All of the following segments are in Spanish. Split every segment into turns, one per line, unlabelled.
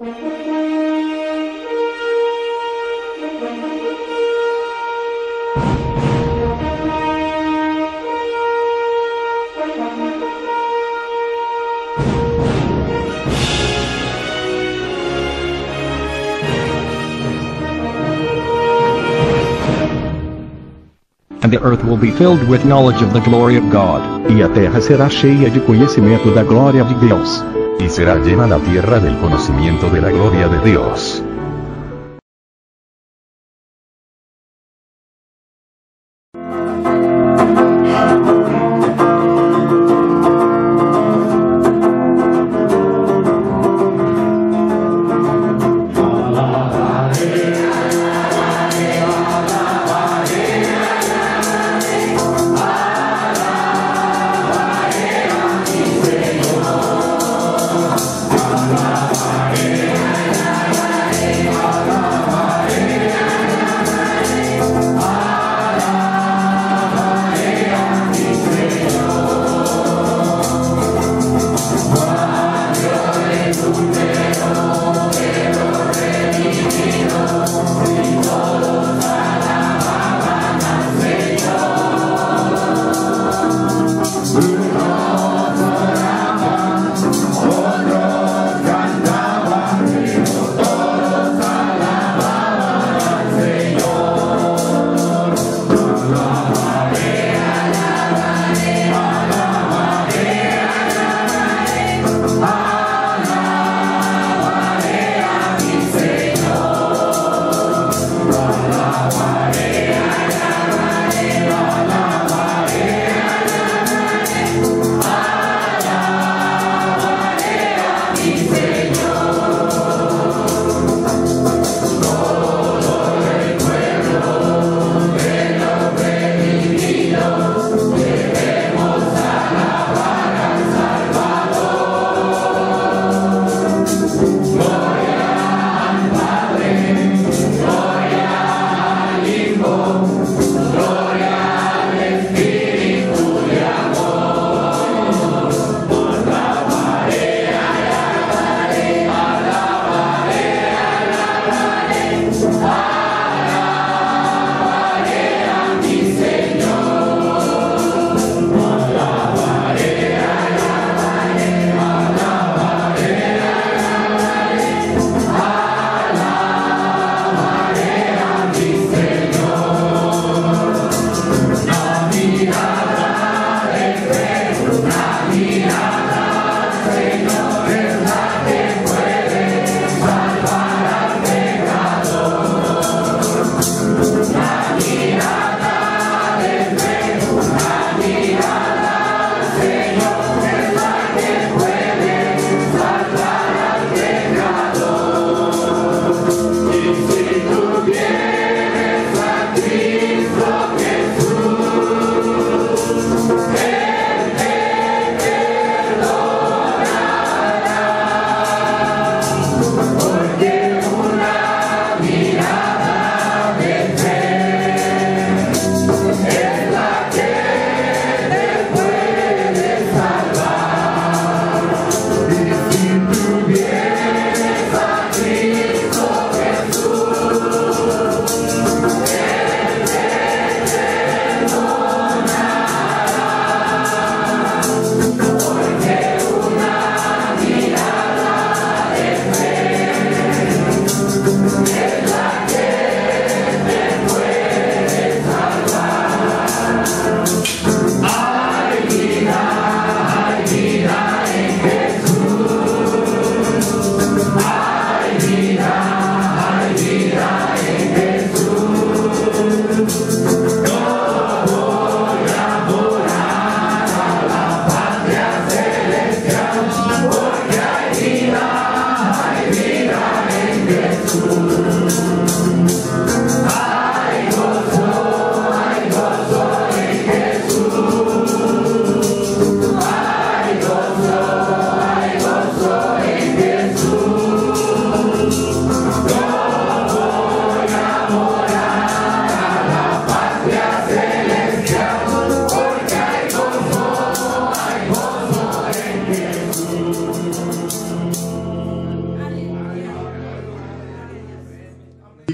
And the earth will be filled with knowledge of the glory of God.
E a terra será cheia de conhecimento da glória de Deus.
Y será llena la tierra del conocimiento de la gloria de Dios.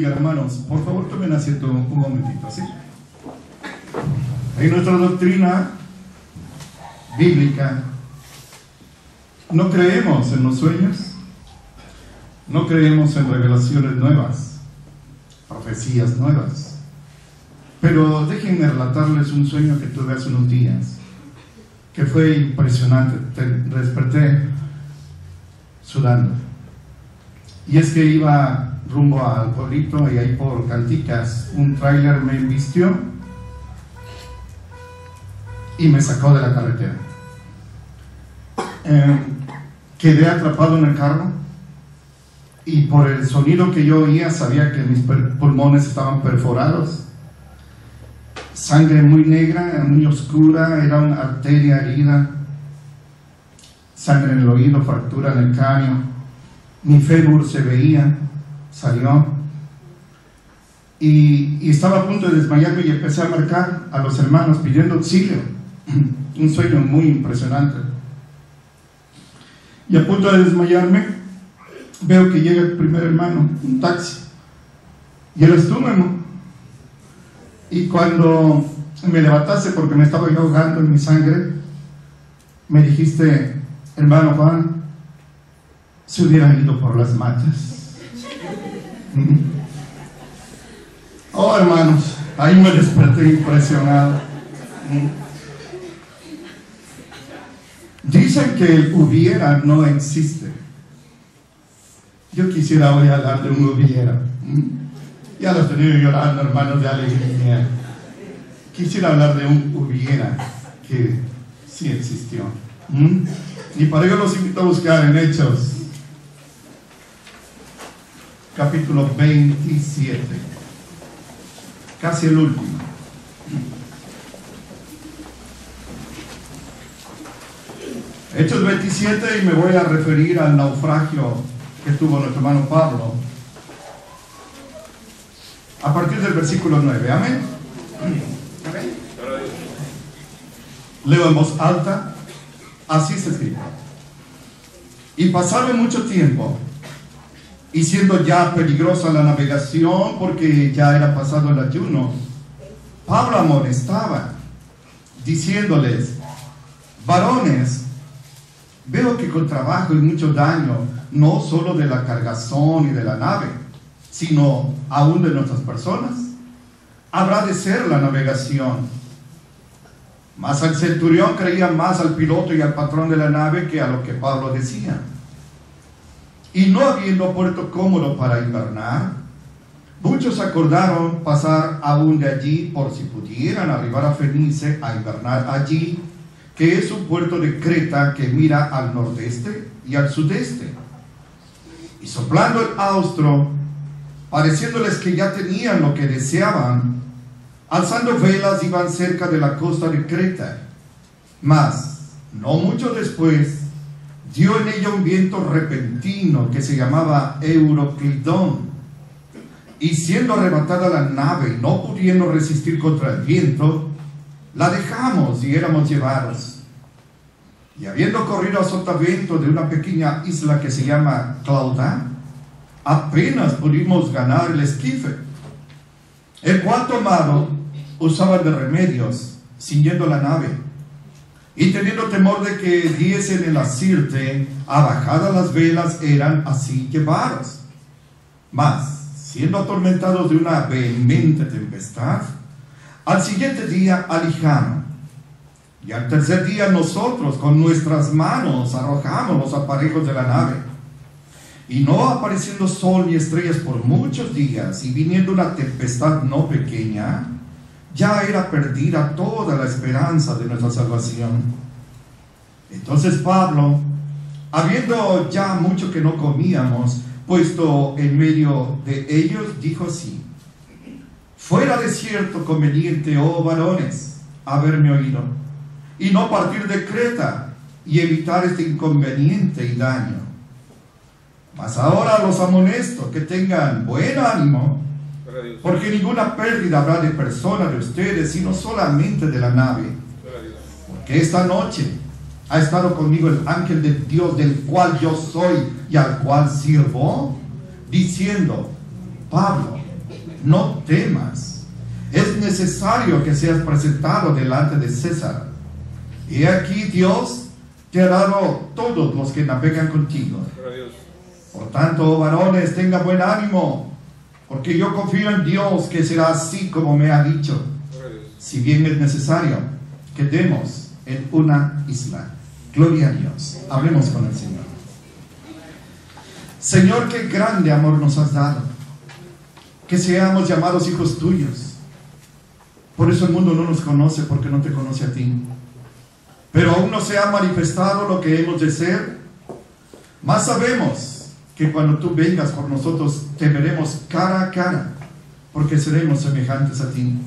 estudiar, hermanos. Por favor, tomen asiento un momentito, ¿sí? En nuestra doctrina bíblica no creemos en los sueños, no creemos en revelaciones nuevas, profecías nuevas. Pero déjenme relatarles un sueño que tuve hace unos días, que fue impresionante. Desperté sudando. Y es que iba rumbo al pueblito y ahí por Canticas un tráiler me embistió y me sacó de la carretera. Quedé atrapado en el carro y por el sonido que yo oía sabía que mis pulmones estaban perforados. Sangre muy negra, muy oscura, era una arteria herida, sangre en el oído, fractura en el cráneo. Mi fémur se veía, salió, y estaba a punto de desmayarme y empecé a marcar a los hermanos pidiendo auxilio. Un sueño muy impresionante. Y a punto de desmayarme, veo que llega el primer hermano, un taxi, y eres tú, Memo. Y cuando me levantaste porque me estaba yo ahogando en mi sangre, me dijiste, hermano Juan, se hubiera ido por las matas. Oh, hermanos, ahí me desperté impresionado. Dicen que el hubiera no existe. Yo quisiera hoy hablar de un hubiera. Ya lo he tenido llorando, hermanos, de alegría. Quisiera hablar de un hubiera que sí existió. Y para ello los invito a buscar en Hechos, capítulo 27, casi el último. Hechos 27, y me voy a referir al naufragio que tuvo nuestro hermano Pablo, a partir del versículo 9. Amén. Amén. Leo en voz alta, así se escribe. Y pasado mucho tiempo, y siendo ya peligrosa la navegación, porque ya era pasado el ayuno, Pablo amonestaba, diciéndoles, varones, veo que con trabajo y mucho daño, no solo de la cargazón y de la nave, sino aún de nuestras personas, habrá de ser la navegación. Mas el centurión creía más al piloto y al patrón de la nave que a lo que Pablo decía. Y no habiendo puerto cómodo para invernar, muchos acordaron pasar aún de allí por si pudieran arribar a Fenice a invernar allí, que es un puerto de Creta que mira al nordeste y al sudeste. Y soplando el austro, pareciéndoles que ya tenían lo que deseaban, alzando velas iban cerca de la costa de Creta. Mas, no mucho después, dio en ella un viento repentino que se llamaba Euroclidón, y siendo arrebatada la nave y no pudiendo resistir contra el viento, la dejamos y éramos llevados. Y habiendo corrido a sotavento de una pequeña isla que se llama Clauda, apenas pudimos ganar el esquife, el cual tomado usaban de remedios, ciñendo la nave, y teniendo temor de que diesen en la sirte, abajadas las velas eran así llevados. Mas, siendo atormentados de una vehemente tempestad, al siguiente día alijamos, y al tercer día nosotros con nuestras manos arrojamos los aparejos de la nave. Y no apareciendo sol ni estrellas por muchos días, y viniendo una tempestad no pequeña, ya era perdida toda la esperanza de nuestra salvación. Entonces Pablo, habiendo ya mucho que no comíamos, puesto en medio de ellos, dijo así: fuera de cierto conveniente, oh varones, haberme oído, y no partir de Creta, y evitar este inconveniente y daño. Mas ahora los amonesto que tengan buen ánimo, porque ninguna pérdida habrá de persona de ustedes, sino solamente de la nave. Porque esta noche ha estado conmigo el ángel de Dios, del cual yo soy y al cual sirvo, diciendo: Pablo, no temas. Es necesario que seas presentado delante de César. Y aquí Dios te ha dado todos los que navegan contigo. Por tanto, oh varones, tenga buen ánimo, porque yo confío en Dios que será así como me ha dicho. Si bien es necesario que demos en una isla. Gloria a Dios. Hablemos con el Señor. Señor, qué grande amor nos has dado, que seamos llamados hijos tuyos. Por eso el mundo no nos conoce, porque no te conoce a ti. Pero aún no se ha manifestado lo que hemos de ser. Más sabemos que cuando tú vengas por nosotros, te veremos cara a cara, porque seremos semejantes a ti.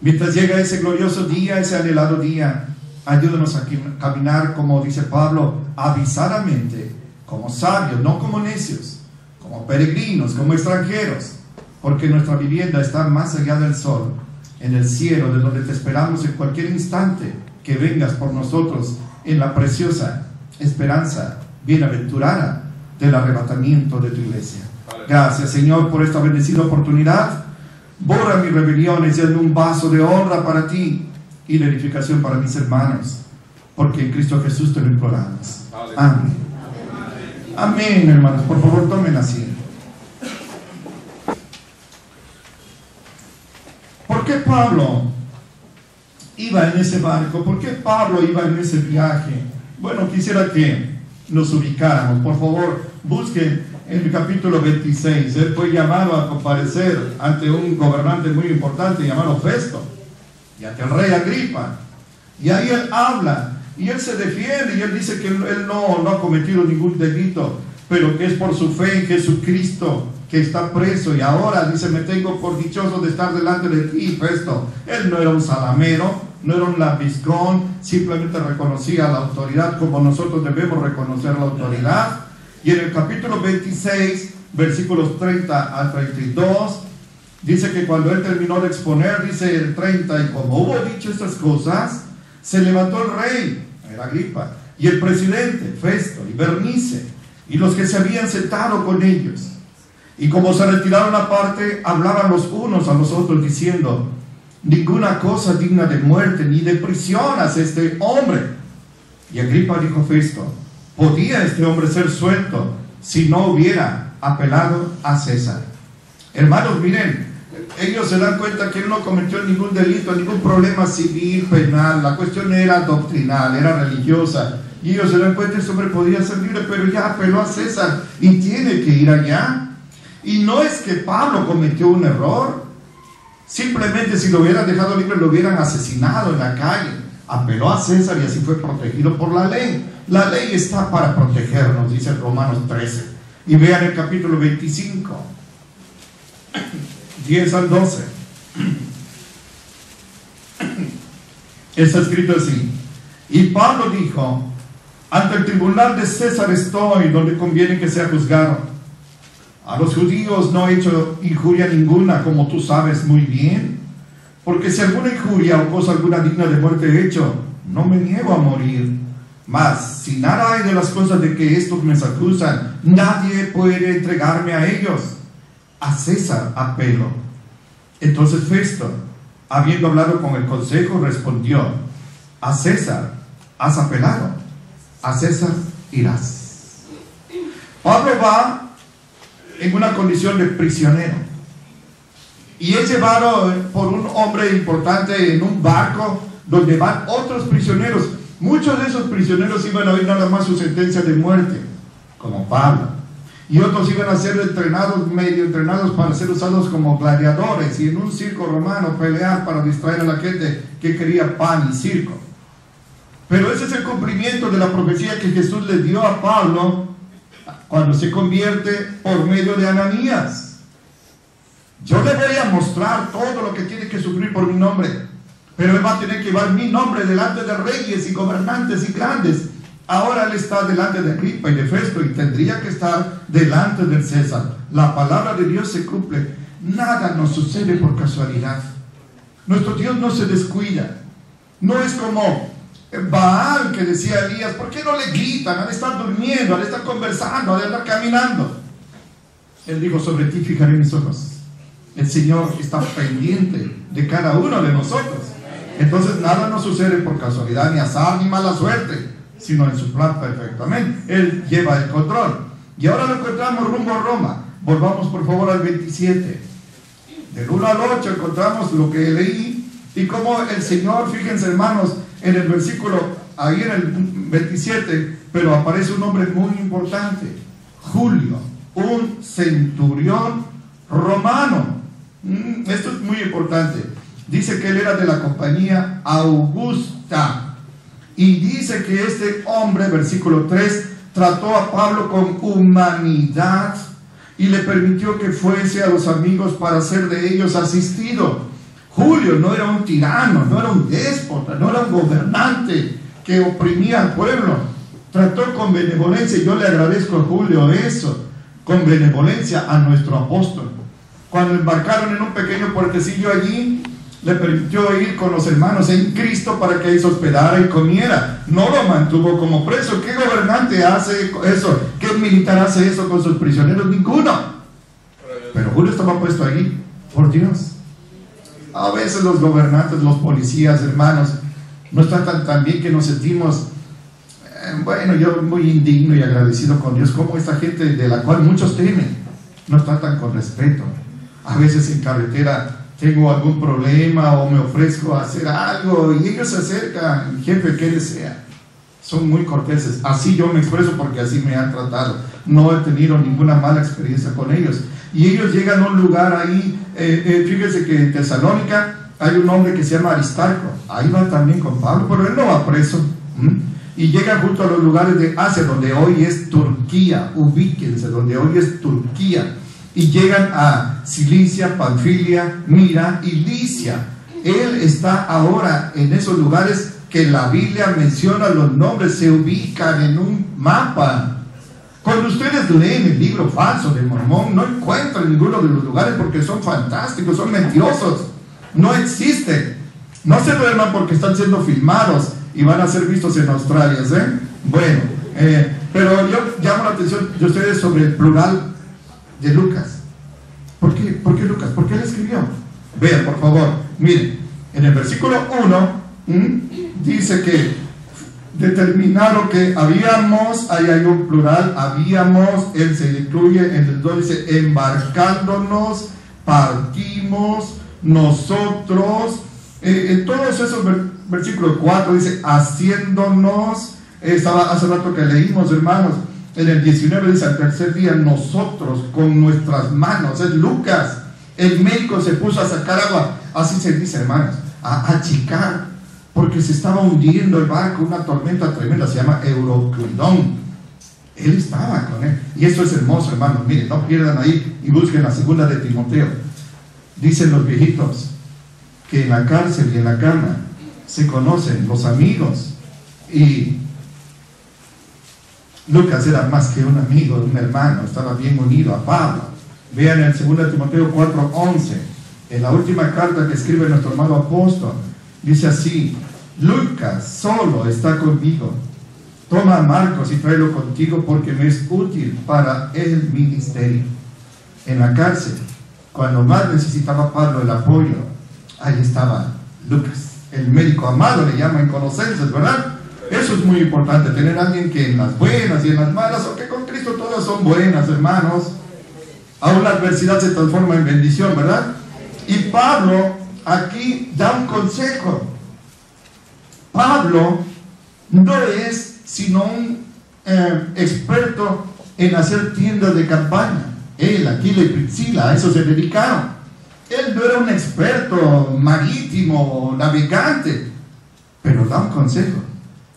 Mientras llega ese glorioso día, ese anhelado día, ayúdanos a caminar, como dice Pablo, avisadamente, como sabios, no como necios, como peregrinos, como extranjeros, porque nuestra vivienda está más allá del sol, en el cielo, de donde te esperamos en cualquier instante que vengas por nosotros en la preciosa esperanza bienaventurada del arrebatamiento de tu iglesia. Gracias, Señor, por esta bendecida oportunidad. Borra mis rebeliones y hazme un vaso de honra para ti y la edificación para mis hermanos, porque en Cristo Jesús te lo imploramos. Amén. Amén, hermanos. Por favor, tomen asiento. ¿Por qué Pablo iba en ese barco? ¿Por qué Pablo iba en ese viaje? Bueno, quisiera que nos ubicáramos. Por favor, busquen en el capítulo 26. Él fue llamado a comparecer ante un gobernante muy importante llamado Festo y ante el rey Agripa. Y ahí él habla y él se defiende y él dice que él no ha cometido ningún delito, pero que es por su fe en Jesucristo que está preso. Y ahora dice: me tengo por dichoso de estar delante de ti, Festo. Él no era un salamero, no era un lambiscón, simplemente reconocía la autoridad como nosotros debemos reconocer la autoridad. Y en el capítulo 26, versículos 30 al 32, dice que cuando él terminó de exponer, dice el 30, y como hubo dicho estas cosas, se levantó el rey, era Agripa, y el presidente, Festo, y Bernice, y los que se habían sentado con ellos. Y como se retiraron aparte, hablaban los unos a los otros, diciendo: ninguna cosa digna de muerte ni de prisión hace este hombre. Y Agripa dijo a Festo: ¿podía este hombre ser suelto si no hubiera apelado a César? Hermanos, miren, ellos se dan cuenta que él no cometió ningún delito, ningún problema civil, penal. La cuestión era doctrinal, era religiosa. Y ellos se dan cuenta que este hombre podía ser libre, pero ya apeló a César y tiene que ir allá. Y no es que Pablo cometió un error. Simplemente si lo hubieran dejado libre, lo hubieran asesinado en la calle. Apeló a César y así fue protegido por la ley. La ley está para protegernos, dice Romanos 13. Y vean el capítulo 25, 10 al 12. Está escrito así: y Pablo dijo: ante el tribunal de César estoy, donde conviene que sea juzgado. A los judíos no he hecho injuria ninguna, como tú sabes muy bien, porque si alguna injuria o cosa alguna digna de muerte he hecho, no me niego a morir. Mas si nada hay de las cosas de que estos me acusan, nadie puede entregarme a ellos. A César apelo. Entonces Festo, habiendo hablado con el consejo, respondió: a César has apelado, a César irás. Pablo va en una condición de prisionero y es llevado por un hombre importante en un barco donde van otros prisioneros. Muchos de esos prisioneros iban a oír nada más su sentencia de muerte, como Pablo, y otros iban a ser entrenados, medio entrenados, para ser usados como gladiadores y en un circo romano pelear para distraer a la gente que quería pan y circo. Pero ese es el cumplimiento de la profecía que Jesús le dio a Pablo cuando se convierte por medio de Ananías. Yo le voy a mostrar todo lo que tiene que sufrir por mi nombre, pero él va a tener que llevar mi nombre delante de reyes y gobernantes y grandes. Ahora él está delante de Agripa y de Festo y tendría que estar delante del César. La palabra de Dios se cumple. Nada nos sucede por casualidad. Nuestro Dios no se descuida. No es como Baal, que decía Elías: ¿por qué no le gritan? Han de estar durmiendo, han de estar conversando, han de estar caminando. Él dijo: sobre ti fijaré mis ojos. El Señor está pendiente de cada uno de nosotros. Entonces nada nos sucede por casualidad, ni azar, ni mala suerte, sino en su plan perfectamente. Él lleva el control. Y ahora lo encontramos rumbo a Roma. Volvamos por favor al 27. Del 1 al 8 encontramos lo que leí y cómo el Señor, fíjense hermanos, en el versículo, ahí en el 27, pero aparece un nombre muy importante, Julio, un centurión romano. Esto es muy importante. Dice que él era de la compañía Augusta. Y dice que este hombre, versículo 3, trató a Pablo con humanidad y le permitió que fuese a los amigos para ser de ellos asistido. Julio no era un tirano, no era un déspota, no era un gobernante que oprimía al pueblo. Trató con benevolencia, y yo le agradezco a Julio eso, con benevolencia a nuestro apóstol. Cuando embarcaron en un pequeño puertecillo allí, le permitió ir con los hermanos en Cristo para que él se hospedara y comiera. No lo mantuvo como preso. ¿Qué gobernante hace eso? ¿Qué militar hace eso con sus prisioneros? Ninguno. Pero Julio estaba puesto allí por Dios. A veces los gobernantes, los policías, hermanos, nos tratan tan bien que nos sentimos, bueno, yo muy indigno y agradecido con Dios, como esta gente de la cual muchos temen, nos tratan con respeto. A veces en carretera tengo algún problema o me ofrezco a hacer algo y ellos se acercan, jefe, ¿qué desea? Son muy corteses. Así yo me expreso porque así me han tratado. No he tenido ninguna mala experiencia con ellos. Y ellos llegan a un lugar ahí, fíjense que en Tesalónica hay un hombre que se llama Aristarco. Ahí va también con Pablo, pero él no va preso. Y llegan junto a los lugares de Asia, donde hoy es Turquía. Ubíquense, donde hoy es Turquía. Y llegan a Cilicia, Panfilia, Mira y Licia. Él está ahora en esos lugares que la Biblia menciona los nombres, se ubican en un mapa. Cuando ustedes leen el libro falso de Mormón, no encuentran ninguno de los lugares porque son fantásticos, son mentirosos, no existen. No se duerman porque están siendo filmados y van a ser vistos en Australia, Bueno, pero yo llamo la atención de ustedes sobre el plural de Lucas. ¿Por qué Lucas? ¿Por qué él escribió? Vean, por favor, miren, en el versículo 1 dice que determinaron que habíamos, ahí hay un plural, habíamos, él se incluye, en el 2 dice, embarcándonos, partimos, nosotros, en todos esos versículos 4 dice, haciéndonos, estaba hace rato que leímos, hermanos, en el 19 dice, al tercer día, nosotros con nuestras manos, es Lucas, el médico se puso a sacar agua, así se dice, hermanos, a achicar, porque se estaba hundiendo el barco, una tormenta tremenda, se llama Euroclidón. Él estaba con él, y eso es hermoso, hermanos, miren, no pierdan ahí y busquen la segunda de Timoteo. Dicen los viejitos que en la cárcel y en la cama se conocen los amigos, y Lucas era más que un amigo, un hermano, estaba bien unido a Pablo. Vean el 2 Timoteo 4:11, en la última carta que escribe nuestro hermano apóstol, dice así, Lucas solo está conmigo, toma a Marcos y tráelo contigo porque me es útil para el ministerio. En la cárcel, cuando más necesitaba Pablo el apoyo, ahí estaba Lucas, el médico amado, le llaman Colosenses, ¿verdad? Eso es muy importante, tener a alguien que en las buenas y en las malas, o que con Cristo todas son buenas, hermanos. Aún la adversidad se transforma en bendición, ¿verdad? Y Pablo aquí da un consejo. Pablo no es sino un experto en hacer tiendas de campaña. Él, Aquila y Priscila, a eso se dedicaron. Él no era un experto marítimo, navegante, pero da un consejo.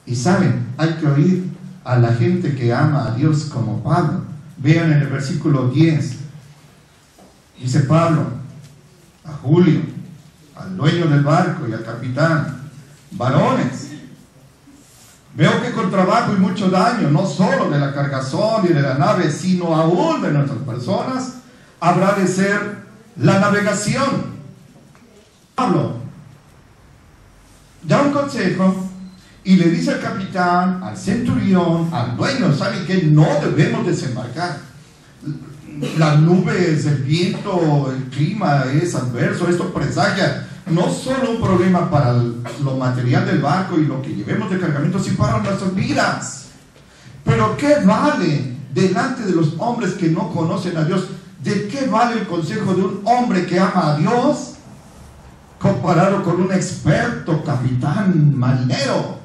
Y saben, hay que oír a la gente que ama a Dios como Pablo. Vean en el versículo 10. Dice Pablo a Julio, al dueño del barco y al capitán: varones, veo que con trabajo y mucho daño, no solo de la cargazón y de la nave, sino aún de nuestras personas, habrá de ser la navegación. Pablo da un consejo y le dice al capitán, al centurión, al dueño: ¿saben que no debemos desembarcar? las nubes, el viento, el clima es adverso, esto presagia no solo un problema para lo material del barco y lo que llevemos de cargamento, sino para nuestras vidas. Pero ¿qué vale delante de los hombres que no conocen a Dios? ¿De qué vale el consejo de un hombre que ama a Dios comparado con un experto capitán marinero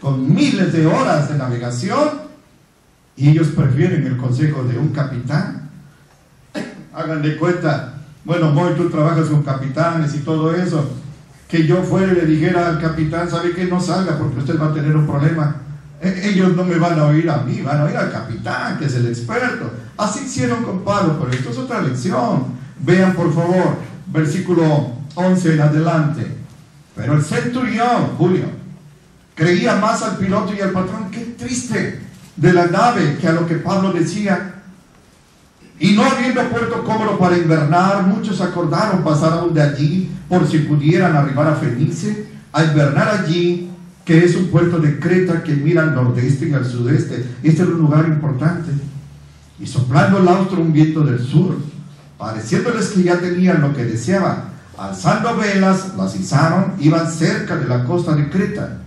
con miles de horas de navegación? Y ellos prefieren el consejo de un capitán. Hagan de cuenta, bueno, Moy, tú trabajas con capitanes y todo eso, que yo fuera y le dijera al capitán, ¿sabe qué? No salga porque usted va a tener un problema. Ellos no me van a oír a mí, van a oír al capitán, que es el experto. Así hicieron con Pablo, pero esto es otra lección. Vean por favor, versículo 11 en adelante. Pero el centurión, Julio, creía más al piloto y al patrón, qué triste, de la nave que a lo que Pablo decía. Y no habiendo puerto cómodo para invernar, muchos acordaron pasar aún de allí, por si pudieran arribar a Fenice, a invernar allí, que es un puerto de Creta que mira al nordeste y al sudeste. Este era un lugar importante. Y soplando el austro un viento del sur, pareciéndoles que ya tenían lo que deseaban, alzando velas, las izaron, iban cerca de la costa de Creta.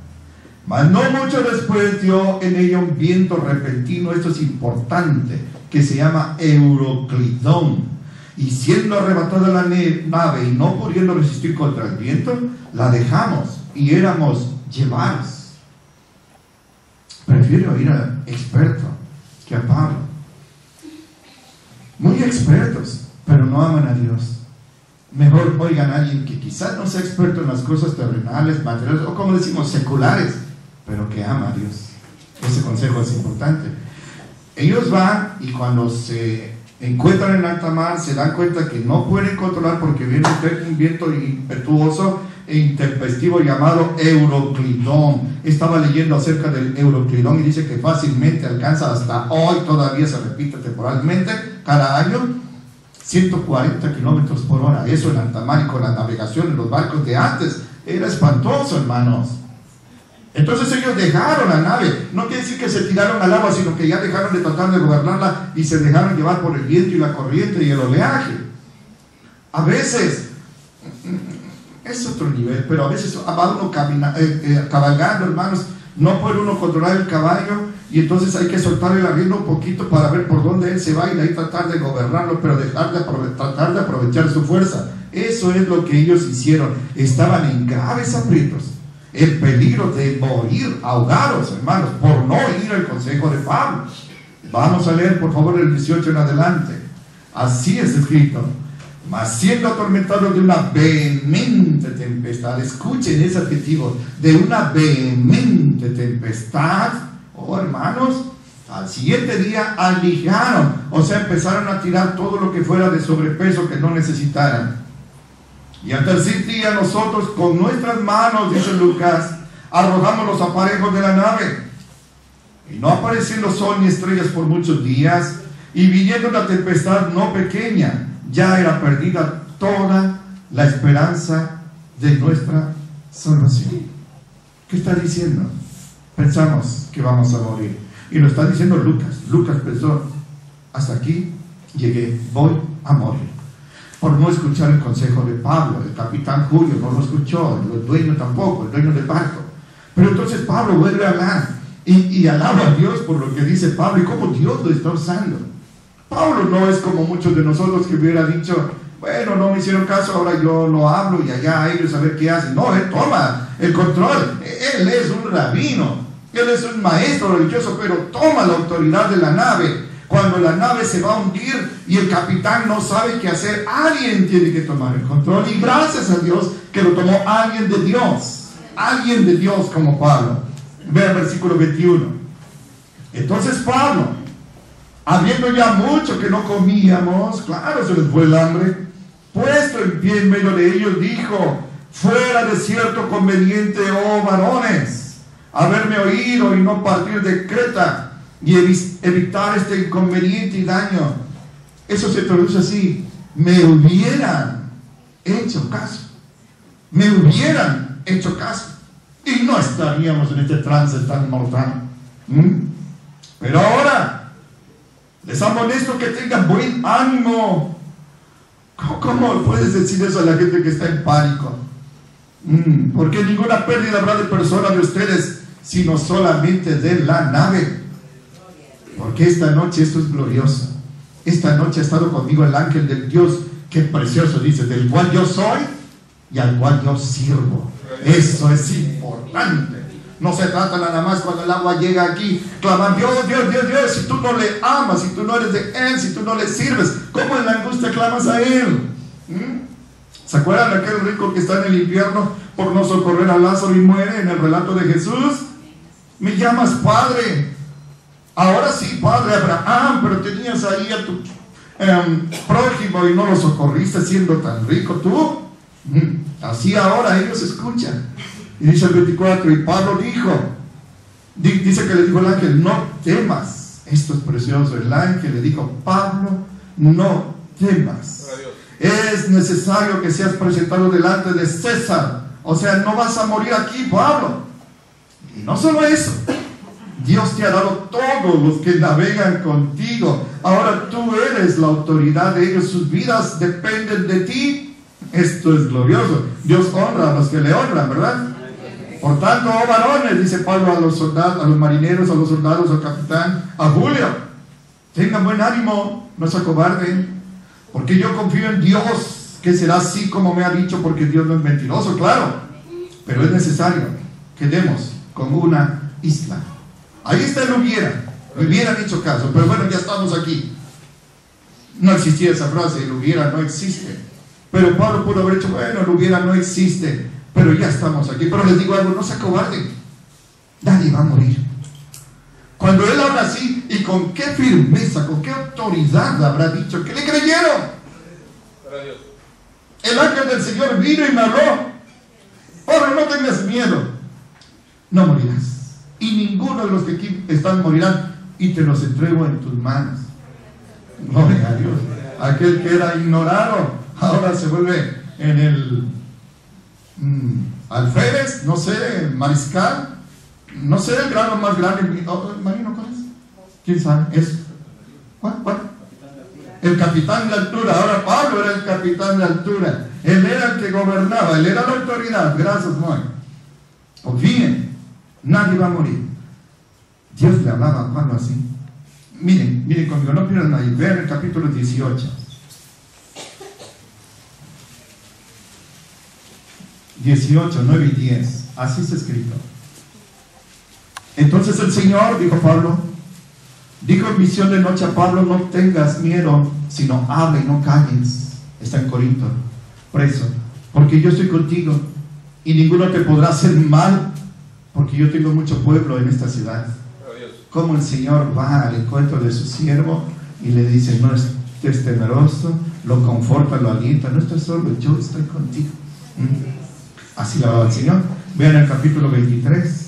Mas no mucho después dio en ella un viento repentino, esto es importante, que se llama Euroclidón. Y siendo arrebatada la nave y no pudiendo resistir contra el viento, la dejamos y éramos llevados. Prefiero ir al experto que a Pablo. Muy expertos, pero no aman a Dios. Mejor oigan a alguien que quizás no sea experto en las cosas terrenales, materiales, o como decimos, seculares, pero que ama a Dios. Ese consejo es importante. Ellos van y cuando se encuentran en alta mar se dan cuenta que no pueden controlar porque viene un viento impetuoso e intempestivo llamado Euroclidón. Estaba leyendo acerca del Euroclidón y dice que fácilmente alcanza, hasta hoy todavía se repite temporalmente, cada año, 140 kilómetros por hora. Eso en alta mar, y con la navegación en los barcos de antes era espantoso, hermanos. Entonces ellos dejaron la nave. No quiere decir que se tiraron al agua, sino que ya dejaron de tratar de gobernarla y se dejaron llevar por el viento y la corriente y el oleaje. A veces es otro nivel, pero a veces va uno cabalgando, hermanos, no puede uno controlar el caballo y entonces hay que soltarle la rienda un poquito para ver por dónde él se va y de ahí tratar de gobernarlo, pero tratar de aprovechar su fuerza. Eso es lo que ellos hicieron. Estaban en graves aprietos, en peligro de morir ahogados, hermanos, por no ir al consejo de Pablo. Vamos a leer por favor el 18 en adelante. Así es escrito: mas siendo atormentados de una vehemente tempestad. Escuchen ese adjetivo, de una vehemente tempestad. Oh, hermanos, al siguiente día alijaron, o sea, empezaron a tirar todo lo que fuera de sobrepeso que no necesitaran. Y al tercer día nosotros con nuestras manos, dice Lucas, arrojamos los aparejos de la nave. Y no apareciendo sol ni estrellas por muchos días, y viniendo una tempestad no pequeña, ya era perdida toda la esperanza de nuestra salvación. ¿Qué está diciendo? Pensamos que vamos a morir. Y lo está diciendo Lucas. Lucas pensó, hasta aquí llegué, voy a morir. Por no escuchar el consejo de Pablo. El capitán Julio no lo escuchó, el dueño tampoco, el dueño del barco. Pero entonces Pablo vuelve a hablar y alaba a Dios por lo que dice Pablo y cómo Dios lo está usando. Pablo no es como muchos de nosotros que hubiera dicho, bueno, no me hicieron caso, ahora yo no hablo y allá ellos a ver qué hacen. No, él toma el control. Él es un rabino, él es un maestro religioso, pero toma la autoridad de la nave. Cuando la nave se va a hundir y el capitán no sabe qué hacer, alguien tiene que tomar el control. Y gracias a Dios que lo tomó alguien de Dios como Pablo. Vean el versículo 21. Entonces Pablo, habiendo ya mucho que no comíamos, claro, se les fue el hambre, puesto en pie en medio de ellos, dijo: fuera de cierto conveniente, oh varones, haberme oído y no partir de Creta, y evitar este inconveniente y daño. Eso se traduce así: me hubieran hecho caso, me hubieran hecho caso, y no estaríamos en este trance tan mortal. Pero ahora Les amonesto que tengan buen ánimo. ¿Cómo puedes decir eso a la gente que está en pánico? Porque ninguna pérdida habrá de persona de ustedes, sino solamente de la nave. Porque esta noche esto es glorioso. Esta noche ha estado conmigo el ángel del Dios, que precioso dice, del cual yo soy y al cual yo sirvo. Eso es importante. No se trata nada más cuando el agua llega aquí, claman Dios, Dios, Dios, Dios. Si tú no le amas, si tú no eres de Él, si tú no le sirves, ¿cómo en la angustia clamas a Él? ¿Se acuerdan de aquel rico que está en el infierno por no socorrer a Lázaro y muere en el relato de Jesús? Me llamas Padre. Ahora sí, Padre Abraham, pero tenías ahí a tu prójimo y no lo socorriste siendo tan rico tú. Así ahora ellos escuchan. Y dice el 24, y Pablo dice que le dijo el ángel, no temas. Esto es precioso. El ángel le dijo, Pablo, no temas. Es necesario que seas presentado delante de César. O sea, no vas a morir aquí, Pablo. Y no solo eso, Dios te ha dado todos los que navegan contigo. Ahora tú eres la autoridad de ellos. Sus vidas dependen de ti. Esto es glorioso. Dios honra a los que le honran, ¿verdad? Por tanto, oh varones, dice Pablo a los soldados, a los marineros, a los soldados, al capitán, a Julio, tengan buen ánimo, no se acobarden, porque yo confío en Dios, que será así como me ha dicho, porque Dios no es mentiroso, claro, pero es necesario que demos como una isla. Ahí está el hubiera, me hubieran hecho caso, pero bueno, ya estamos aquí. No existía esa frase, el hubiera no existe, pero Pablo pudo haber dicho, bueno, el hubiera no existe, pero ya estamos aquí. Pero les digo algo, no se acobarden, nadie va a morir. Cuando él habla así, y con qué firmeza, con qué autoridad habrá dicho, que le creyeron. El ángel del Señor vino y me habló, Pablo, no tengas miedo, no morirás, y ninguno de los que aquí están morirán, y te los entrego en tus manos. Gloria a Dios. Aquel que era ignorado ahora se vuelve en el alférez, no sé, mariscal, no sé el grado más grande. Marino, ¿cuál es? ¿Quién sabe? ¿Es? ¿Cuál? El capitán de altura. Ahora Pablo era el capitán de altura. Él era el que gobernaba, él era la autoridad. Gracias, Noé. Confíen, nadie va a morir. Dios le hablaba a Pablo así. Miren conmigo, no pierdan ahí. Vean el capítulo 18. 18, 9 y 10. Así está escrito. Entonces el Señor, dijo Pablo, dijo en visión de noche a Pablo, no tengas miedo, sino habla y no calles. Está en Corinto, preso, porque yo estoy contigo y ninguno te podrá hacer mal, porque yo tengo mucho pueblo en esta ciudad. Como el Señor va al encuentro de su siervo y le dice, no estés temeroso, lo conforta, lo alienta, no estás solo, yo estoy contigo. Así le hablaba el Señor. Vean el capítulo 23,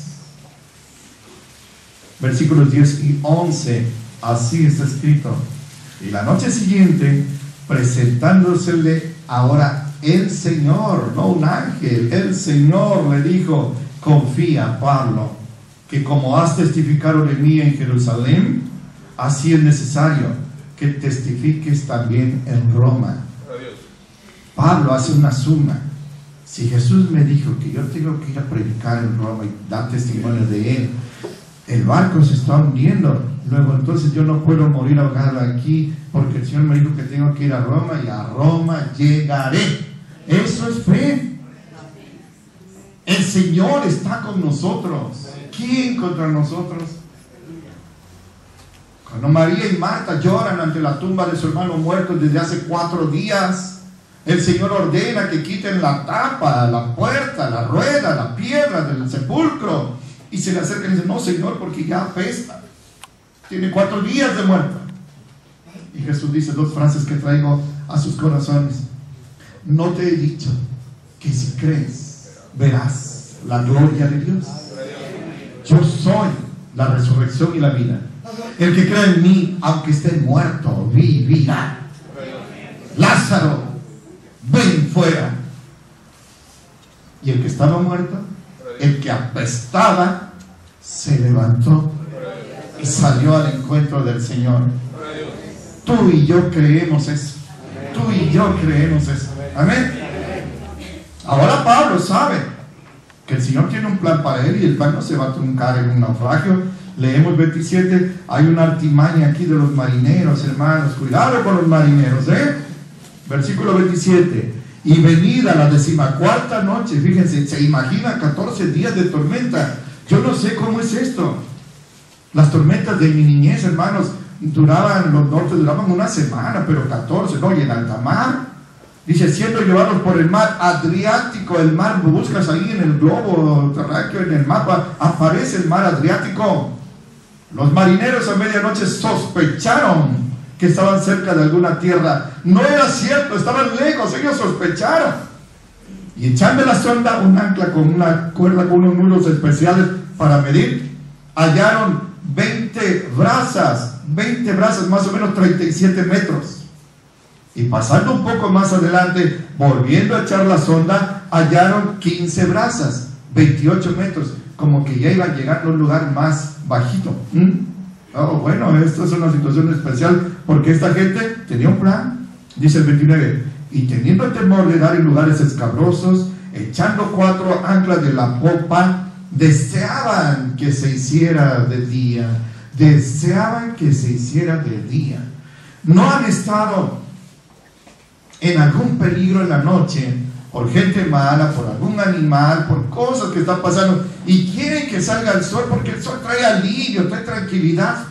versículos 10 y 11. Así está escrito. Y la noche siguiente, presentándosele ahora el Señor, no un ángel, el Señor le dijo, confía, Pablo, que como has testificado de mí en Jerusalén, así es necesario que testifiques también en Roma. Pablo hace una suma. Si Jesús me dijo que yo tengo que ir a predicar en Roma y dar testimonio de Él, el barco se está hundiendo, luego entonces yo no puedo morir ahogado aquí, porque el Señor me dijo que tengo que ir a Roma y a Roma llegaré. Eso es fe. El Señor está con nosotros. ¿Quién contra nosotros? Cuando María y Marta lloran ante la tumba de su hermano muerto desde hace 4 días, el Señor ordena que quiten la tapa, la puerta, la rueda, la piedra del sepulcro, y se le acerca y dice, no, Señor, porque ya apesta, tiene 4 días de muerto. Y Jesús dice 2 frases que traigo a sus corazones. No te he dicho que si crees verás la gloria de Dios. Yo soy la resurrección y la vida. El que cree en mí, aunque esté muerto, vivirá. Lázaro, ven fuera. Y el que estaba muerto, el que apestaba, se levantó y salió al encuentro del Señor. Tú y yo creemos eso. Tú y yo creemos eso. Amén. Ahora Pablo sabe que el Señor tiene un plan para él y el plan no se va a truncar en un naufragio. Leemos 27, hay una artimaña aquí de los marineros, hermanos. Cuidado con los marineros, Versículo 27. Y venida la 14ª noche, fíjense, se imagina 14 días de tormenta. Yo no sé cómo es esto. Las tormentas de mi niñez, hermanos, los nortes duraban una semana, pero 14, no, y en alta mar, dice, siendo llevados por el mar Adriático, el mar, buscas ahí en el globo terráqueo, en el mapa, aparece el mar Adriático. Los marineros a medianoche sospecharon que estaban cerca de alguna tierra. No era cierto, estaban lejos, ellos sospecharon. Y echando la sonda, un ancla con una cuerda con unos nudos especiales para medir, hallaron 20 brazas más o menos 37 metros. Y pasando un poco más adelante, volviendo a echar la sonda, hallaron 15 brazas, 28 metros, como que ya iban llegando a un lugar más bajito. Oh, bueno, esto es una situación especial, porque esta gente tenía un plan. Dice el 29, y teniendo temor de dar en lugares escabrosos, echando 4 anclas de la popa, deseaban que se hiciera de día. Deseaban que se hiciera de día. No han estado en algún peligro en la noche, por gente mala, por algún animal, por cosas que están pasando, y quieren que salga el sol, porque el sol trae alivio, trae tranquilidad.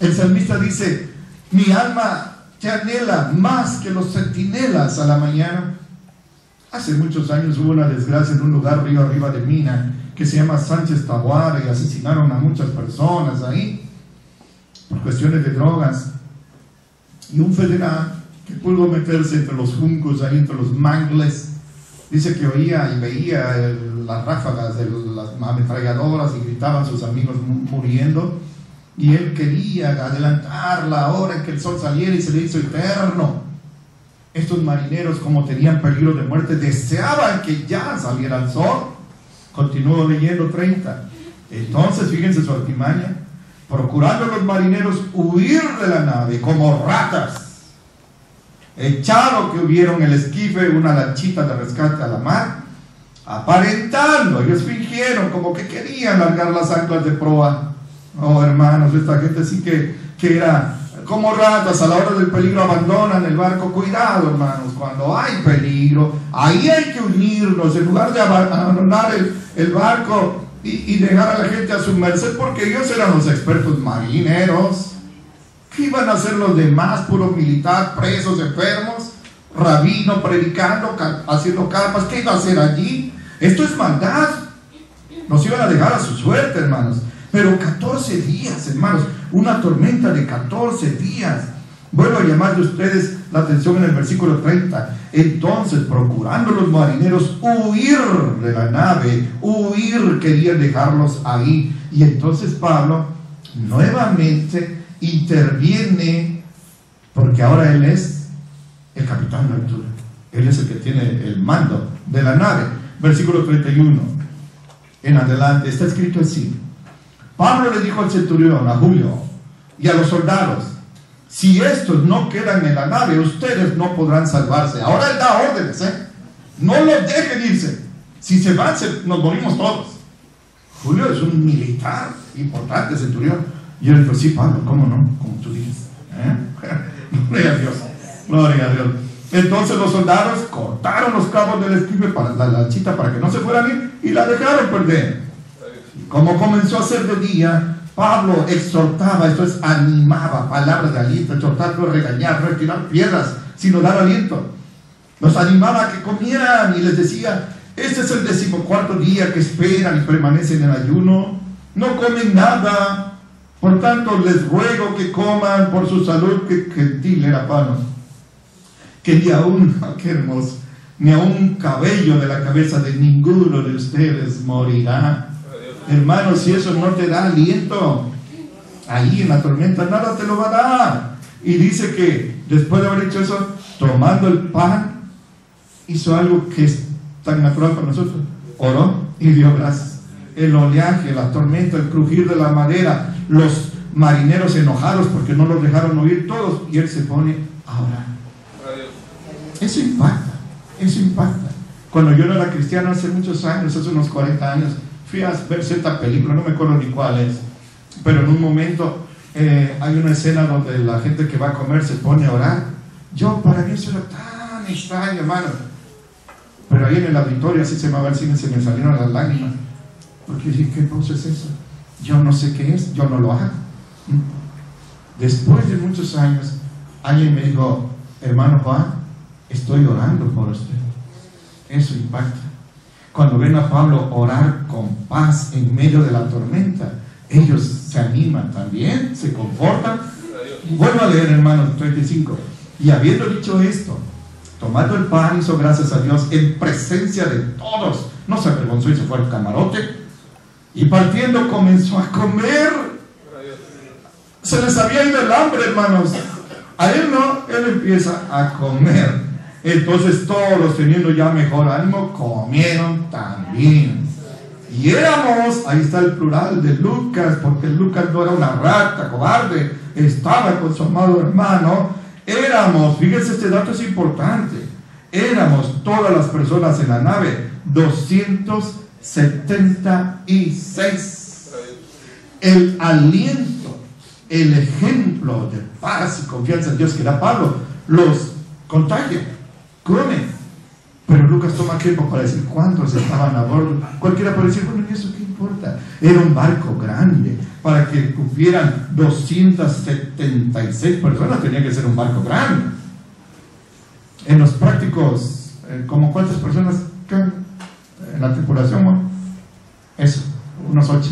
El salmista dice, mi alma te anhela más que los centinelas a la mañana. Hace muchos años hubo una desgracia en un lugar río arriba de Mina, que se llama Sánchez Taboada, y asesinaron a muchas personas ahí, por cuestiones de drogas. Y un federal que pudo meterse entre los juncos, ahí entre los mangles, dice que oía y veía las ráfagas de las ametralladoras y gritaban sus amigos muriendo, y él quería adelantar la hora en que el sol saliera y se le hizo eterno. Estos marineros, como tenían peligro de muerte, deseaban que ya saliera el sol. Continúo leyendo 30. Entonces, fíjense su artimaña, procurando los marineros huir de la nave como ratas, echaron que hubieron el esquife, una lanchita de rescate a la mar, aparentando, ellos fingieron como que querían largar las anclas de proa. Oh, hermanos, esta gente sí que era como ratas, a la hora del peligro abandonan el barco. Cuidado, hermanos, cuando hay peligro, ahí hay que unirnos, en lugar de abandonar el barco y dejar a la gente a su merced, porque ellos eran los expertos marineros. ¿Qué iban a hacer los demás? Puro militar, presos, enfermos, rabino predicando, haciendo carpas. ¿Qué iba a hacer allí? Esto es maldad. Nos iban a dejar a su suerte, hermanos. Pero 14 días, hermanos, una tormenta de 14 días. Vuelvo a llamarle a ustedes la atención en el versículo 30. Entonces, procurando los marineros huir de la nave, huir, querían dejarlos ahí. Y entonces Pablo nuevamente interviene, porque ahora él es el capitán de altura. Él es el que tiene el mando de la nave. Versículo 31 en adelante está escrito así: Pablo le dijo al centurión, a Julio, y a los soldados: si estos no quedan en la nave, ustedes no podrán salvarse. Ahora él da órdenes, no los dejen irse. Si se van, nos morimos todos. Julio es un militar importante, centurión. Y él dijo: sí, Pablo, ¿cómo no? Como tú dices. Gloria a Dios, gloria a Dios. Entonces los soldados cortaron los cabos del esquife para la lanchita para que no se fueran a ir, y la dejaron perder. Como comenzó a ser de día, Pablo exhortaba, esto es, animaba, palabras de aliento, exhortar, no regañar, no tirar piedras, sino dar aliento. Los animaba a que comieran y les decía: este es el 14º día que esperan y permanecen en ayuno, no comen nada. Por tanto, les ruego que coman por su salud. Que gentil era Pablo, que ni aún, qué hermoso, ni a un cabello de la cabeza de ninguno de ustedes morirá. Hermanos, si eso no te da aliento, ahí en la tormenta nada te lo va a dar. Y dice que después de haber hecho eso, tomando el pan, hizo algo que es tan natural para nosotros: oró y dio gracias. El oleaje, la tormenta, el crujir de la madera, los marineros enojados porque no los dejaron oír todos, y él se pone a orar. Eso impacta, eso impacta. Cuando yo era cristiano hace muchos años, hace unos 40 años, fui a ver cierta película, no me acuerdo ni cuál es, pero en un momento hay una escena donde la gente que va a comer se pone a orar. Para mí eso era tan extraño, hermano. Pero ahí en el auditorio, así se llamaba el cine, se me salieron las lágrimas. Porque dije, ¿qué cosa es eso? Yo no sé qué es, yo no lo hago. Después de muchos años, alguien me dijo, hermano Juan, estoy orando por usted. Eso impacta. Cuando ven a Pablo orar con paz en medio de la tormenta, ellos se animan también, se confortan. Vuelvo a leer, hermano, 35. Y habiendo dicho esto, tomando el pan, hizo gracias a Dios en presencia de todos. No se avergonzó y se fue al camarote. Y partiendo comenzó a comer. Se les había ido el hambre, hermanos. A él no, él empieza a comer. Entonces todos, teniendo ya mejor ánimo, comieron también. Y éramos, ahí está el plural de Lucas, porque Lucas no era una rata cobarde, estaba con su amado hermano. Éramos, fíjense, este dato es importante, éramos todas las personas en la nave, 276. El aliento, el ejemplo de paz y confianza en Dios que da Pablo, los contagia. Comen, pero Lucas toma tiempo para decir cuántos estaban a bordo. Cualquiera puede decir, bueno, ¿y eso qué importa? Era un barco grande, para que cupieran 276 personas tenía que ser un barco grande. En los prácticos, ¿como cuántas personas caben en la tripulación? Bueno, eso, unos 8.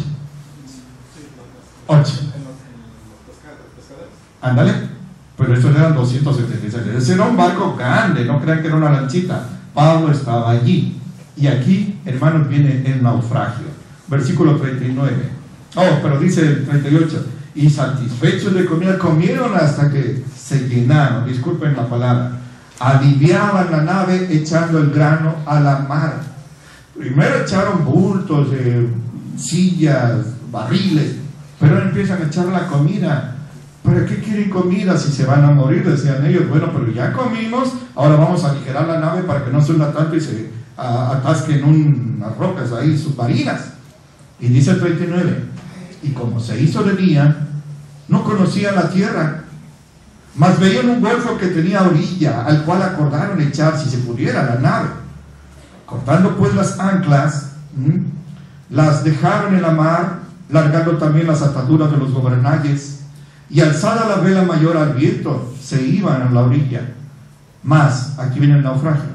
Ándale. Pero estos eran 276. Ese era un barco grande, no crean que era una lanchita. Pablo estaba allí. Y aquí, hermanos, viene el naufragio. Versículo 39. Pero dice el 38. Y satisfechos de comida, comieron hasta que se llenaron. Disculpen la palabra. Aliviaban la nave echando el grano a la mar. Primero echaron bultos, sillas, barriles. Pero ahora empiezan a echar la comida. ¿Para qué quieren comida si se van a morir? Decían ellos. Bueno, pero ya comimos, ahora vamos a aligerar la nave para que no se hunda tanto y se atasquen unas rocas ahí, submarinas. Y dice el 39, y como se hizo de día, no conocían la tierra, mas veían un golfo que tenía orilla, al cual acordaron echar, si se pudiera, la nave. Cortando pues las anclas, las dejaron en la mar, largando también las ataduras de los gobernalles, y alzada la vela mayor al viento, se iban a la orilla. Mas, aquí viene el naufragio,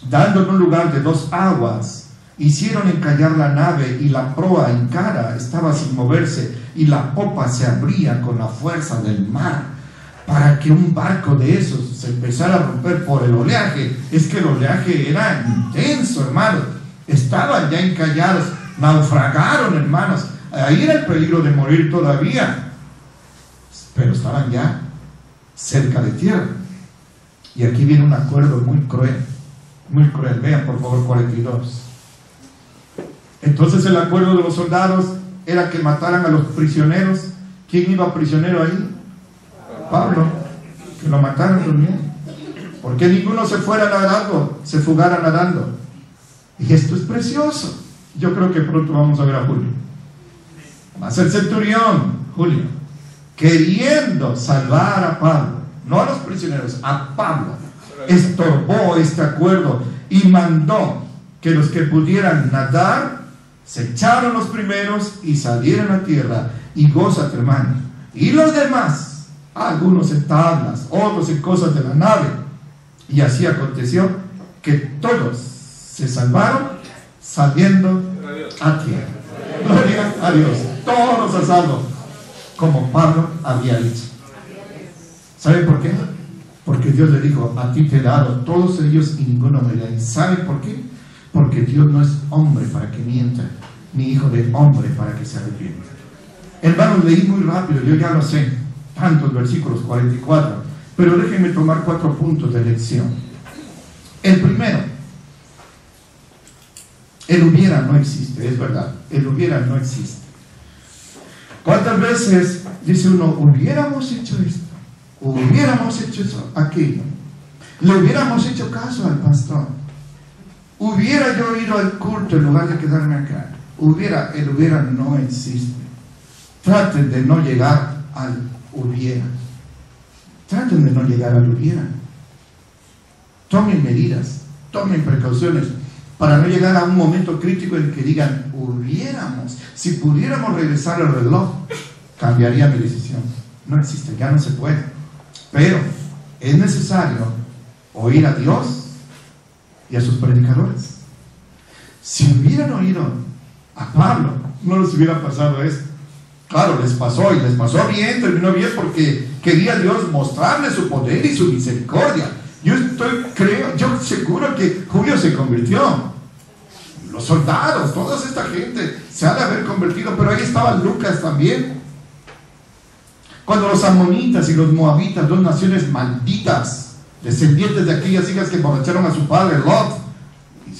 dando en un lugar de 2 aguas, hicieron encallar la nave, y la proa en cara estaba sin moverse, y la popa se abría con la fuerza del mar, para que un barco de esos se empezara a romper por el oleaje. Es que el oleaje era intenso, hermanos. Estaban ya encallados, naufragaron, hermanos. Ahí era el peligro de morir todavía, pero estaban ya cerca de tierra. Y aquí viene un acuerdo muy cruel, muy cruel. Vean por favor 42. Entonces el acuerdo de los soldados era que mataran a los prisioneros. ¿Quién iba prisionero ahí? Pablo. Que lo mataran también, porque ninguno se fuera nadando, se fugara nadando. Y esto es precioso. Yo creo que pronto vamos a ver a Julio. Más el centurión, Julio, queriendo salvar a Pablo, no a los prisioneros, a Pablo, estorbó este acuerdo y mandó que los que pudieran nadar se echaron los primeros y salieron a tierra. Y gózate, hermano. Y los demás, algunos en tablas, otros en cosas de la nave. Y así aconteció que todos se salvaron saliendo a tierra. Gloria a Dios. Todos a salvo, como Pablo había dicho. ¿Saben por qué? Porque Dios le dijo, a ti te he dado todos ellos y ninguno me da. ¿Saben por qué? Porque Dios no es hombre para que mienta, ni hijo de hombre para que se arrepienta. Hermanos, leí muy rápido, yo ya lo sé, tantos versículos, 44, pero déjenme tomar 4 puntos de lección. El primero, el hubiera no existe, es verdad, el hubiera no existe. ¿Cuántas veces dice uno, hubiéramos hecho esto, hubiéramos hecho eso, aquello, le hubiéramos hecho caso al pastor, hubiera yo ido al culto en lugar de quedarme acá? El hubiera no existe. Traten de no llegar al hubiera. Traten de no llegar al hubiera. Tomen medidas, tomen precauciones para no llegar a un momento crítico en que digan, hubiéramos, si pudiéramos regresar el reloj, cambiaría mi decisión. No existe, ya no se puede. Pero es necesario oír a Dios y a sus predicadores. Si hubieran oído a Pablo, no les hubiera pasado esto. Claro, les pasó y les pasó bien, terminó bien porque quería Dios mostrarle su poder y su misericordia. Yo seguro que Julio se convirtió. Los soldados, toda esta gente se ha de haber convertido, pero ahí estaba Lucas también. Cuando los amonitas y los moabitas, dos naciones malditas, descendientes de aquellas hijas que emborracharon a su padre Lot,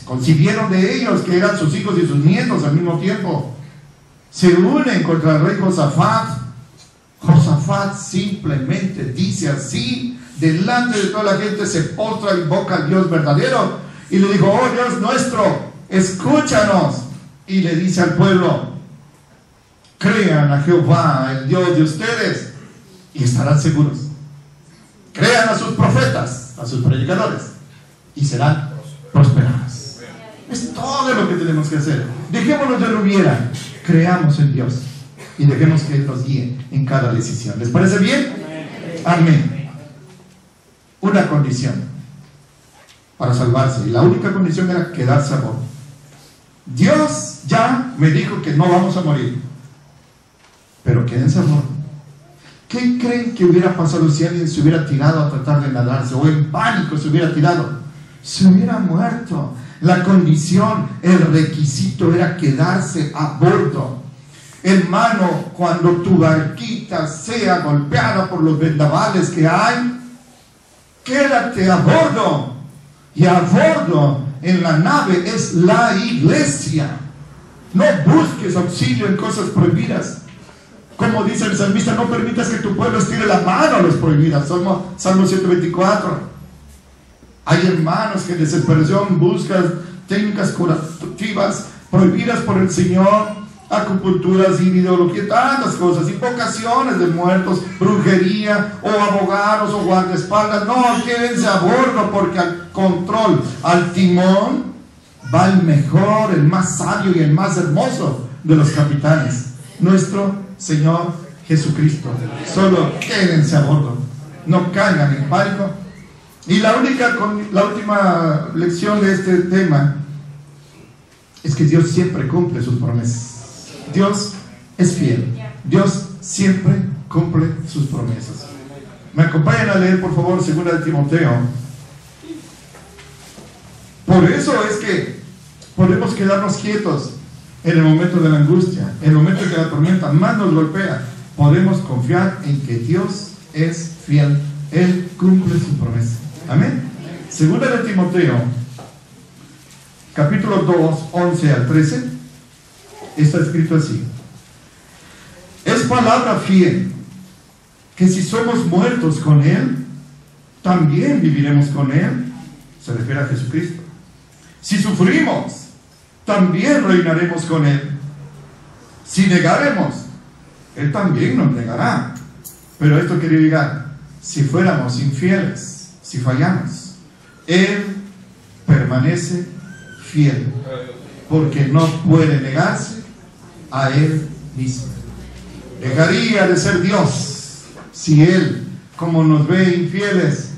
concibieron de ellos que eran sus hijos y sus nietos al mismo tiempo, se unen contra el rey Josafat. Josafat simplemente dice así, delante de toda la gente se postra y invoca al Dios verdadero y le dijo, oh Dios nuestro, escúchanos. Y le dice al pueblo, crean a Jehová, el Dios de ustedes, y estarán seguros. Crean a sus profetas, a sus predicadores, y serán prosperados. Es todo lo que tenemos que hacer. Dejémonos de lo hubiera, creamos en Dios y dejemos que Él nos guíe en cada decisión. ¿Les parece bien? Amén. Una condición para salvarse, y la única condición era quedarse a bordo. Dios ya me dijo que no vamos a morir, pero quédense a bordo. ¿Qué creen que hubiera pasado si alguien se hubiera tirado a tratar de nadarse, o en pánico se hubiera tirado? Se hubiera muerto. La condición, el requisito era quedarse a bordo. Hermano, cuando tu barquita sea golpeada por los vendavales que hay, quédate a bordo. Y a bordo en la nave es la iglesia. No busques auxilio en cosas prohibidas. Como dice el salmista, no permitas que tu pueblo estire la mano a las prohibidas. Salmo 124. Hay hermanos que en desesperación buscan técnicas curativas prohibidas por el Señor, acupunturas, ideología, tantas cosas, invocaciones de muertos, brujería, o abogados, o guardaespaldas. No, quédense a bordo, porque al control, al timón, va el mejor, el más sabio y el más hermoso de los capitanes, nuestro Señor Jesucristo. Solo quédense a bordo, no caigan en pánico. Y la última lección de este tema es que Dios siempre cumple sus promesas. Dios es fiel. Dios siempre cumple sus promesas. Me acompañan a leer, por favor, 2 de Timoteo. Por eso es que podemos quedarnos quietos en el momento de la angustia, en el momento en que la tormenta más nos golpea. Podemos confiar en que Dios es fiel. Él cumple su promesa. Amén. 2 de Timoteo, capítulo 2, 11 al 13, está escrito así: es palabra fiel, que si somos muertos con Él, también viviremos con Él. Se refiere a Jesucristo. Si sufrimos, también reinaremos con Él. Si negaremos, Él también nos negará. Pero esto quiere decir, si fuéramos infieles, si fallamos, Él permanece fiel, porque no puede negarse a Él mismo. Dejaría de ser Dios si Él, como nos ve infieles,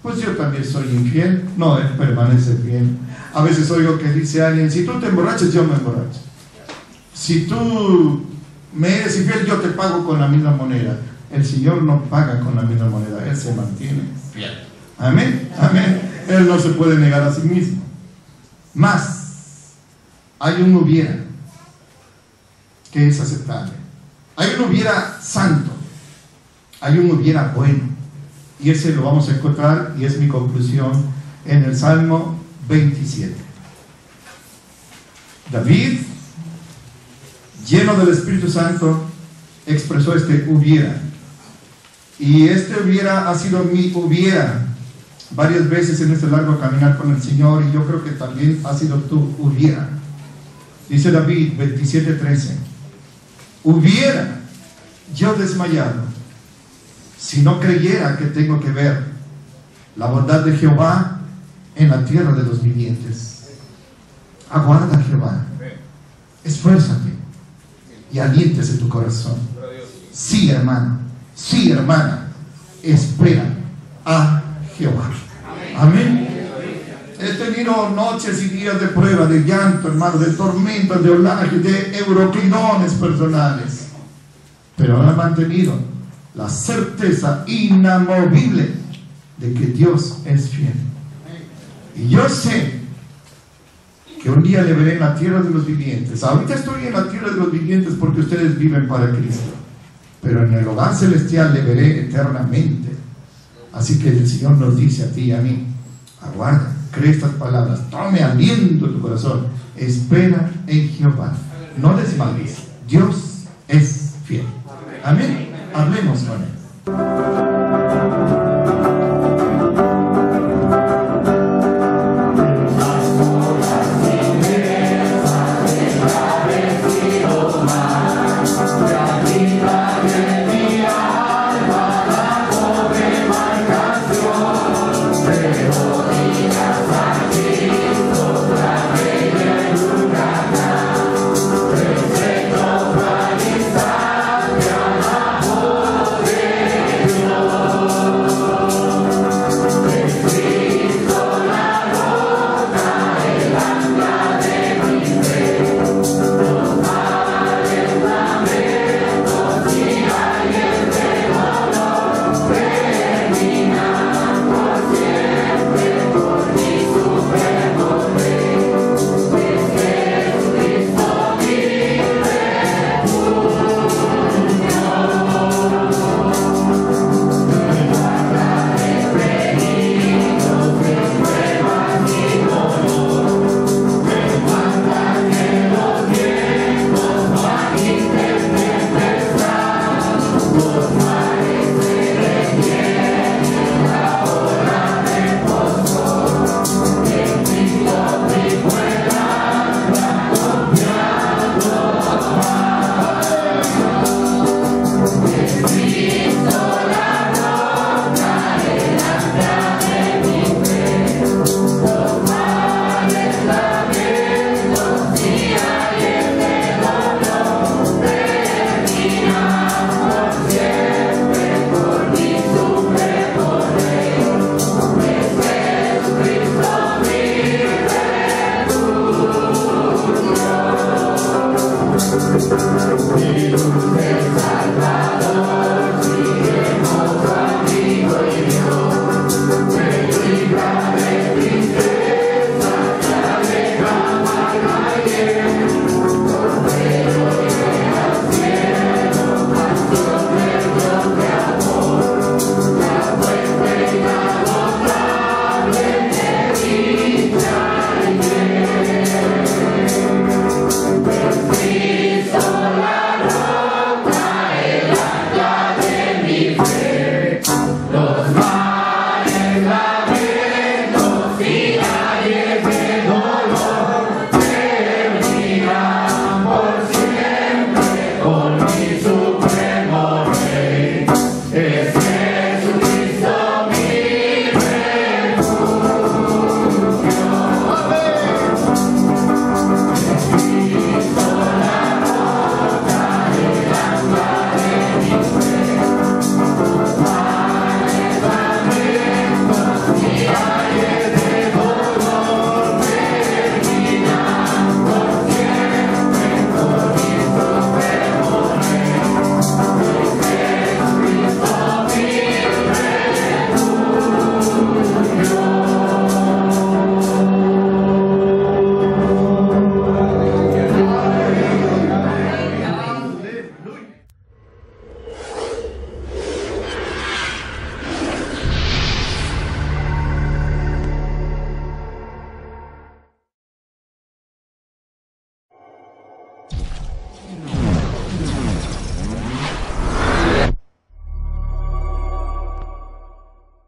pues yo también soy infiel. No, Él permanece fiel. A veces oigo que dice alguien, si tú te emborrachas, yo me emborracho. Si tú me eres infiel, yo te pago con la misma moneda. El Señor no paga con la misma moneda, Él se mantiene fiel. Amén, amén. Él no se puede negar a sí mismo. Más, hay un hubiera que es aceptable. Hay un hubiera santo. Hay un hubiera bueno. Y ese lo vamos a encontrar, y es mi conclusión, en el Salmo 27. David, lleno del Espíritu Santo, expresó este hubiera. Y este hubiera ha sido mi hubiera varias veces en este largo caminar con el Señor, y yo creo que también ha sido tu hubiera. Dice David 27:13: hubiera yo desmayado si no creyera que tengo que ver la bondad de Jehová en la tierra de los vivientes. Aguarda a Jehová, esfuérzate y aliéntese tu corazón. Sí, hermano, sí, hermana, espera a Jehová. Amén. He tenido noches y días de prueba, de llanto, hermano, de tormentas, de olajes, de euroclinones personales, pero he mantenido la certeza inamovible de que Dios es fiel. Y yo sé que un día le veré en la tierra de los vivientes. Ahorita estoy en la tierra de los vivientes porque ustedes viven para Cristo, pero en el hogar celestial le veré eternamente. Así que el Señor nos dice a ti y a mí: aguarda, cree estas palabras, tome aliento en tu corazón, espera en Jehová, no desmayes, Dios es fiel. Amén. Hablemos con Él.